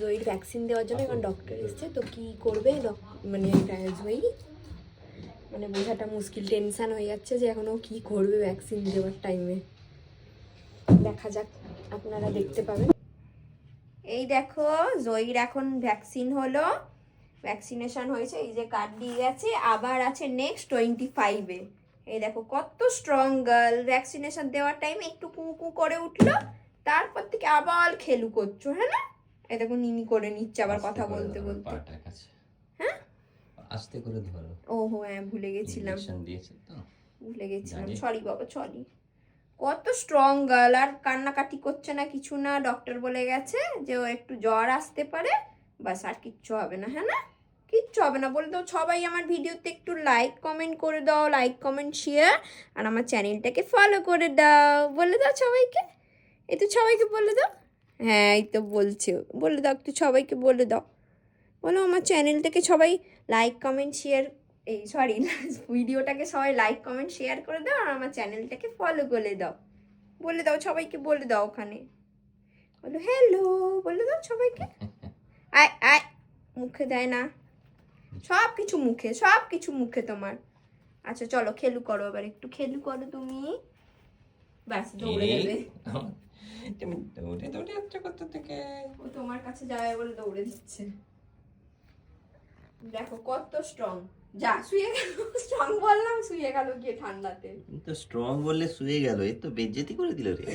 জয়ীর vaccine দেওয়ার জন্য এখন ডক্টর এসছে, তো কি করবে মানে জয়ী মানে বোঝাটা মুশকিল, টেনশন হয়ে যাচ্ছে যে এখন ও কী করবে ভ্যাকসিন দেওয়ার টাইমে। দেখা যাক, আপনারা দেখতে পাবেন। এই দেখো জয়ীর এখন ভ্যাকসিন হলো, ভ্যাকসিনেশন হয়েছে, এই যে কার্ড দিয়ে গেছে, আবার আছে নেক্সট 25-এ। এই দেখো কত স্ট্রং গার্ল, ভ্যাকসিনেশন দেওয়ার টাইমে একটু কু কু করে উঠলো, তারপর থেকে আবার খেলু করছো, হ্যাঁ না? এই দেখো নিনি করে নিচ্ছে আবার কথা বলতে বলতে। হ্যাঁ আস্তে করে ধরো। ওহো হ্যাঁ ভুলে গেছিলাম, ভুলে গেছিলাম, সরি বাবা সরি। কত স্ট্রং গার্ল, আর কান্নাকাটি করছে না কিছু না, ডক্টর বলে গেছে যে ও একটু জ্বর আসতে পারে, বাস আর কিচ্ছু হবে না, হ্যাঁ না? কিচ্ছু হবে না। বলে দাও সবাই আমার ভিডিওতে একটু লাইক কমেন্ট করে দাও, লাইক কমেন্ট শেয়ার, আর আমার চ্যানেলটাকে ফলো করে দাও, বলে দাও সবাইকে, এই তো সবাইকে বলে দাও। হ্যাঁ এই তো বলছে, বলে দাও একটু সবাইকে বলে দাও, বলো আমার চ্যানেলটাকে সবাই লাইক কমেন্ট শেয়ার, এই সরি ভিডিওটাকে সবাই লাইক কমেন্ট শেয়ার করে দাও, আর আমার চ্যানেলটাকে ফলো করে দাও, বলে দাও সবাইকে, বলে দাও ওখানে, বলো হ্যালো, বলে দাও সবাইকে। আয় আয়, মুখে দেয় না, সব কিছু মুখে, সব কিছু মুখে তোমার। আচ্ছা চলো খেলু করো, এবার একটু খেলু করো তুমি, ব্যাস দৌড়ে যাবে। তুমি দৌড়ে দৌড়ে যাচ্ছ কত থেকে? ও তোমার কাছে যাবে বলে দৌড়ে দিচ্ছে, দেখো কত স্ট্রং। যা শুয়ে গেল, স্ট্রং বললাম শুয়ে গেল গিয়ে ঠান্ডাতে। তো স্ট্রং বললে শুয়ে গেল, এ তো বেজ্জতি করে দিল রে।